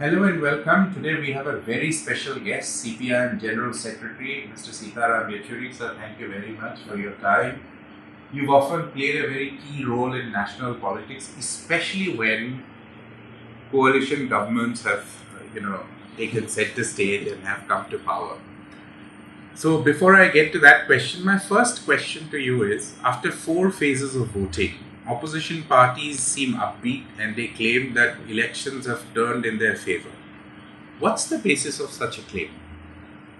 Hello and welcome. Today we have a very special guest, CPIM General Secretary, Mr. Sitaram Yechury. Sir, thank you very much for your time. You've often played a very key role in national politics, especially when coalition governments have, taken center stage and have come to power. So before I get to that question, my first question to you is, after 4 phases of voting, opposition parties seem upbeat and they claim that elections have turned in their favor. What's the basis of such a claim?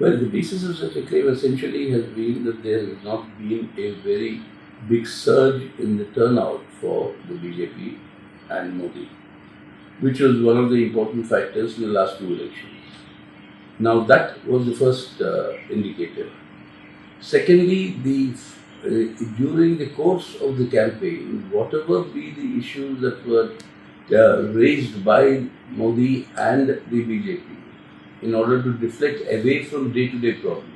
Well, the basis of such a claim essentially has been that there has not been a very big surge in the turnout for the BJP and Modi, which was one of the important factors in the last 2 elections. Now, that was the first indicator. Secondly, during the course of the campaign, whatever be the issues that were raised by Modi and the BJP, in order to deflect away from day-to-day problems,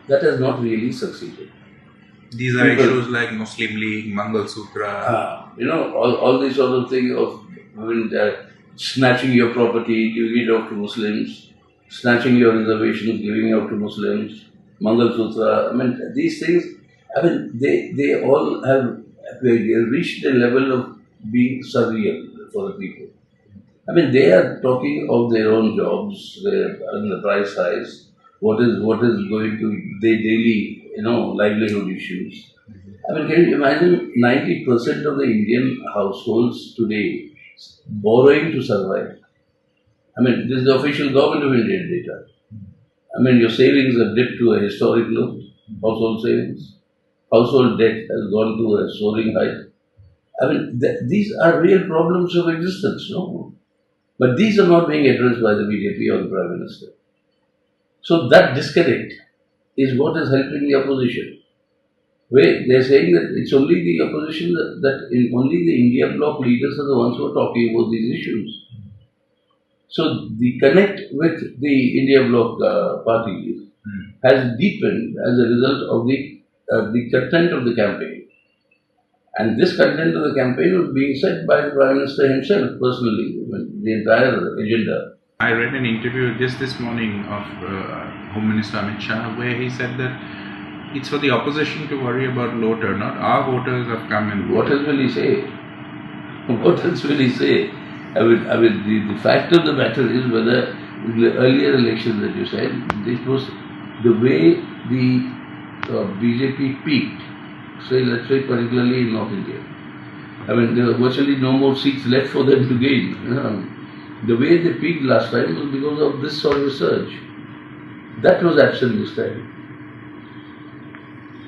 that has not really succeeded. These are issues like Muslim League, Mangal Sutra. All these sort of thing of snatching your property, giving it out to Muslims, snatching your reservations, giving it out to Muslims, Mangal Sutra. These things, they all have reached a level of being surreal for the people. They are talking of their own jobs, the price rise, what is going to their daily, livelihood issues. Can you imagine 90% of the Indian households today borrowing to survive? This is the official government of Indian data. Your savings have dipped to a historic low, household savings. Household debt has gone to a soaring height. These are real problems of existence, no? But these are not being addressed by the BJP or the Prime Minister. So that disconnect is what is helping the opposition. Where they are saying that it's only the opposition only the India bloc leaders are the ones who are talking about these issues. So the connect with the India bloc parties has deepened as a result of the content of the campaign. And this content of the campaign was being set by the Prime Minister himself personally, the entire agenda. I read an interview just this morning of Home Minister Amit Shah where he said that it's for the opposition to worry about low turnout. Our voters have come and voted. What else will he say? What else will he say? The fact of the matter is whether the earlier elections that you said, this was the way the BJP peaked. Let's say particularly in North India. There were virtually no more seats left for them to gain. The way they peaked last time was because of this sort of surge. That was absent this time.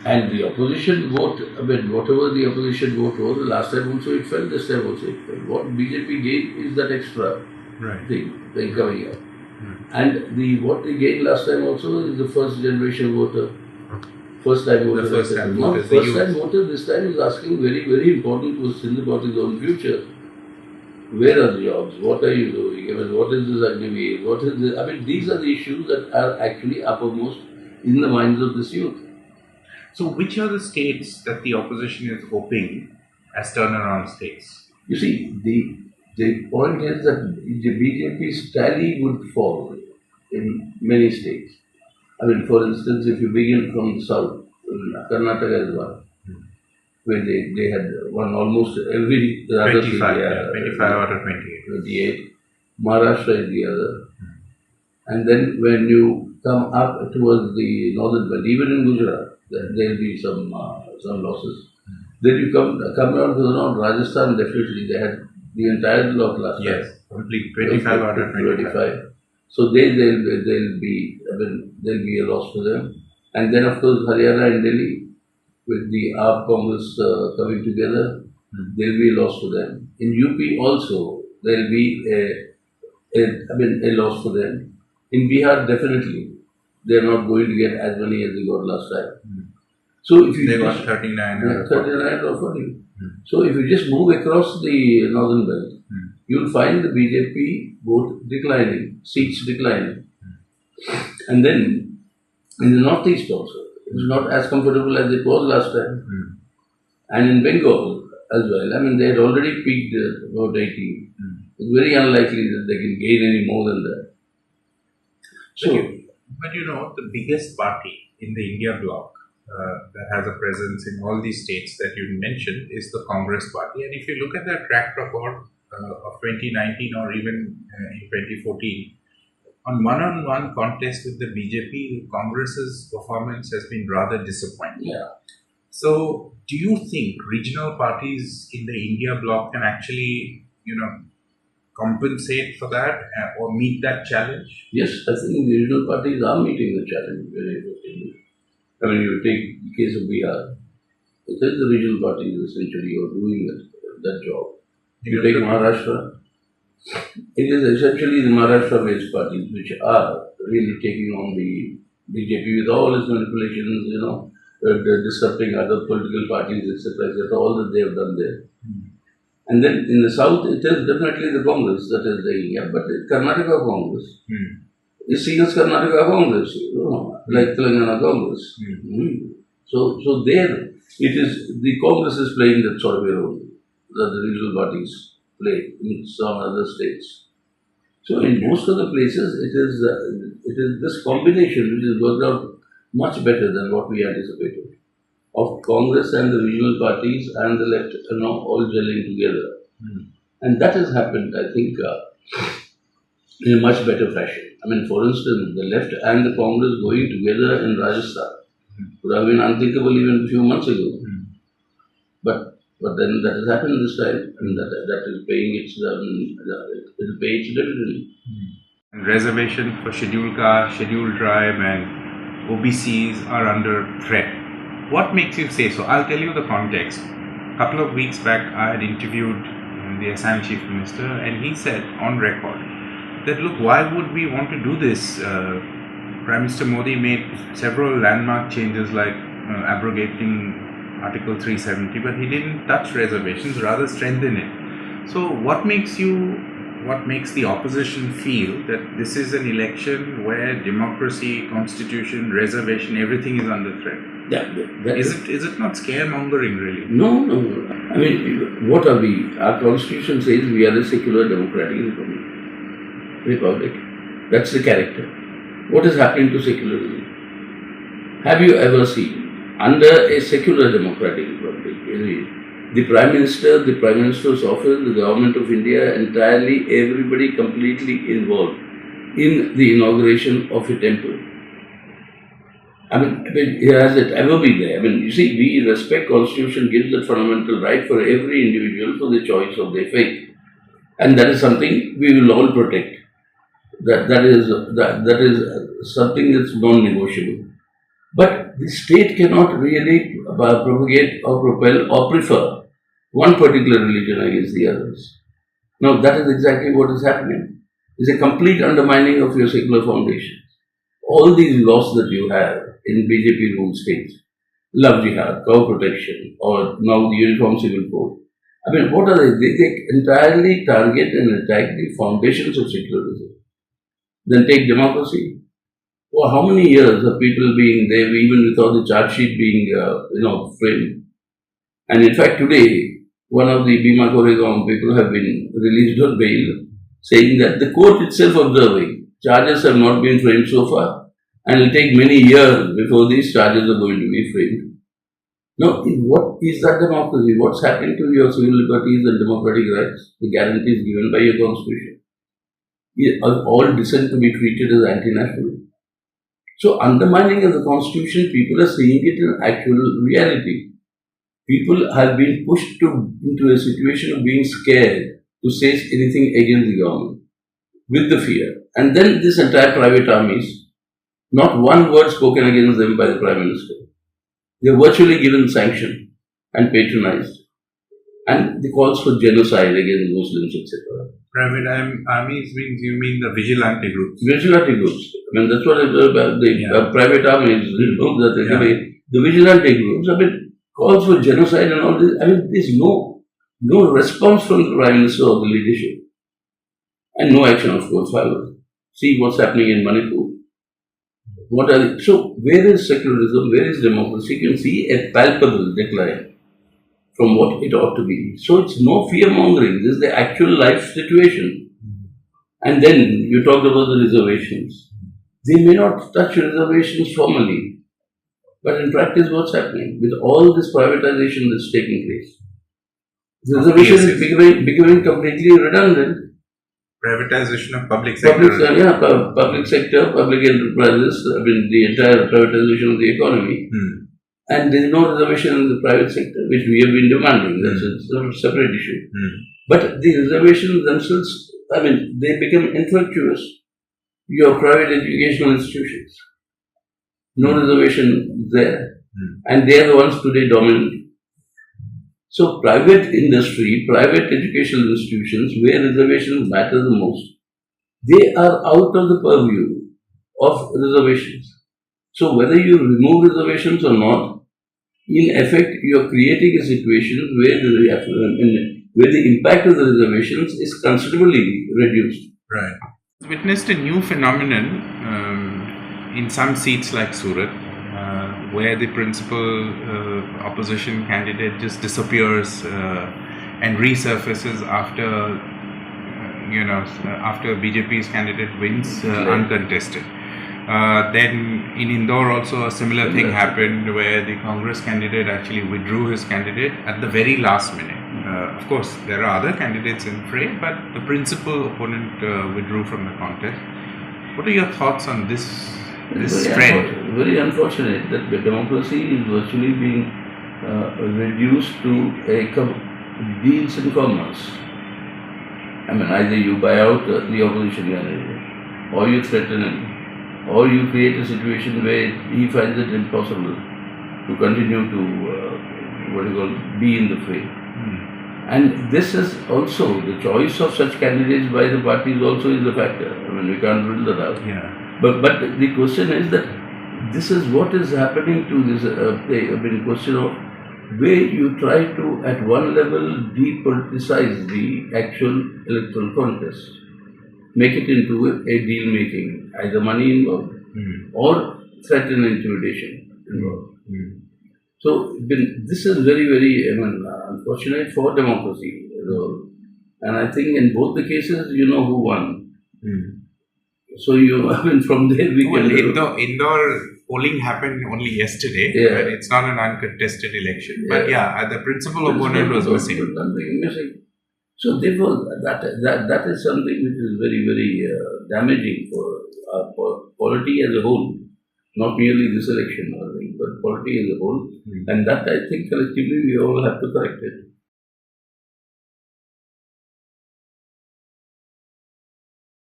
And the opposition vote, whatever the opposition vote was, the last time also it fell, this time also it fell. What BJP gained is that extra thing coming up. And what they gained last time also is the first generation voter. First time voter. First time voter this time is asking very, very important questions about his own future. Where are the jobs? What are you doing? What is this activity? What is this? These are the issues that are actually uppermost in the minds of this youth. So which are the states that the opposition is hoping as turnaround states? You see, the point is that the BJP's tally would fall in many states. For instance, if you begin from the south, Karnataka is one, where they had won almost every the other 25 out of 28. Maharashtra is the other. And then when you come up towards the northern belt, even in Gujarat, there will be some losses. Then you come down to the north, Rajasthan definitely, they had the entire lot last time. Yes, complete 25 out of 25. So there'll be a loss for them. And then of course Haryana and Delhi, with the AAP Congress coming together, there'll be a loss for them. In UP also, there'll be a loss for them. In Bihar, definitely, they're not going to get as many as they got last time. So if you they got 39 or 40. So if you just move across the northern belt, you'll find the BJP vote declining, seats declining. And then in the northeast also, it's not as comfortable as it was last time. And in Bengal as well, they had already peaked about 80. It's very unlikely that they can gain any more than that. So, But you know, the biggest party in the India bloc that has a presence in all these states that you mentioned is the Congress party. And if you look at their track record of 2019 or even in 2014, on one-on-one contest with the BJP, Congress's performance has been rather disappointing. yeah. So, do you think regional parties in the India bloc can actually, compensate for that or meet that challenge? Yes, I think the regional parties are meeting the challenge very effectively. I mean, you take the case of Bihar. It is the regional parties essentially who are doing that job. You take Maharashtra. It is essentially the Maharashtra-based parties which are really taking on the BJP with all its manipulations, disrupting other political parties, etc., all that they have done there. And then in the south, it is definitely the Congress that is the India, but the Karnataka Congress is seen as Karnataka Congress, like Telangana Congress. So there, it is the Congress is playing that sort of a role that the regional parties play in some other states. So in most of the places, it is this combination which has worked out much better than what we anticipated, of Congress and the regional parties and the left, all gelling together. And that has happened, I think, in a much better fashion. I mean, for instance, the left and the Congress going together in Rajasthan would have been unthinkable even a few months ago. But then that has happened this time, and that is paying its it will pay its dividend. Reservation for scheduled caste, scheduled tribe, and OBCs are under threat. What makes you say so? I'll tell you the context. A couple of weeks back, I had interviewed the Assam Chief Minister, and he said on record that, look, why would we want to do this? Prime Minister Modi made several landmark changes like abrogating Article 370, but he didn't touch reservations, rather strengthen it. So what makes the opposition feel that this is an election where democracy, constitution, reservation, everything is under threat? Is it not scaremongering really? No. I mean, what are we? Our constitution says we are a secular democratic republic. That's the character. What is happening to secularism? Have you ever seen, under a secular democratic republic, the Prime Minister, the Prime Minister's office, the Government of India, entirely everybody completely involved in the inauguration of a temple? I mean, has it ever been there? I mean, you see, we respect Constitution gives that fundamental right for every individual for the choice of their faith. And that is something we will all protect. That is something that's non-negotiable. But the state cannot really propagate or propel or prefer one particular religion against the others. Now, that is exactly what is happening. It's a complete undermining of your secular foundations. All these laws that you have in BJP ruled states, love jihad, cow protection, or now the Uniform Civil Code. I mean, what are they? They entirely target and attack the foundations of secularism. Then take democracy. For how many years have people been there, even without the charge sheet being, framed? And in fact, today, one of the Bhima Koregaon people have been released on bail, saying that the court itself observing charges have not been framed so far, and it will take many years before these charges are going to be framed. Now, what is that democracy? What's happening to your civil liberties and democratic rights, the guarantees given by your constitution? All dissent to be treated as anti-national. So, undermining of the constitution, people are seeing it in actual reality. People have been pushed into a situation of being scared to say anything against the government with the fear. And then this entire private armies, not one word spoken against them by the Prime Minister. They are virtually given sanction and patronized. And the calls for genocide against Muslims, etc. Private armies means you mean the vigilante groups? Vigilante groups. I mean, that's what the private armies, the vigilante groups, I mean, calls for genocide and all this. I mean, there's no response from the Prime Minister or the leadership. And no action, of course, follows. See what's happening in Manipur. So, where is secularism? Where is democracy? You can see a palpable decline. from what it ought to be. So it's no fear mongering. This is the actual life situation. And then you talked about the reservations. They may not touch reservations formally, but in practice, what's happening with all this privatization that's taking place? Reservation is becoming completely redundant. Privatization of public sector. Public sector, public enterprises, the entire privatization of the economy. And there is no reservation in the private sector, which we have been demanding. That's a separate issue. But the reservations themselves, they become infructuous. Your private educational institutions, no reservation there. And they are the ones today dominant. So private industry, private educational institutions, where reservations matter the most, they are out of the purview of reservations. So whether you remove reservations or not, in effect, you are creating a situation where the impact of the reservations is considerably reduced. Right. Witnessed a new phenomenon in some seats like Surat, where the principal opposition candidate just disappears and resurfaces after after BJP's candidate wins uncontested. Then in Indore also a similar thing happened, where the Congress candidate actually withdrew his candidate at the very last minute. Of course, there are other candidates in fray, but the principal opponent withdrew from the contest. What are your thoughts on this trend? Very unfortunate that the democracy is virtually being reduced to deals in commerce. Either you buy out the opposition candidate, or you threaten him, or you create a situation where he finds it impossible to continue to be in the fray. And this is also the choice of such candidates by the parties also is a factor. We can't rule that out. Yeah. But the question is that this is what is happening to this question of where you try to at one level depoliticize the actual electoral contest, make it into a deal making, either money involved or threat and intimidation involved. So this is very, very unfortunate for democracy. And I think in both the cases, you know who won. So from there we can... Indore polling happened only yesterday. And it's not an uncontested election. But the principal opponent was missing. So therefore, that is something which is very, very damaging for polity as a whole. Not merely this election, but polity as a whole. And that I think collectively we all have to correct it.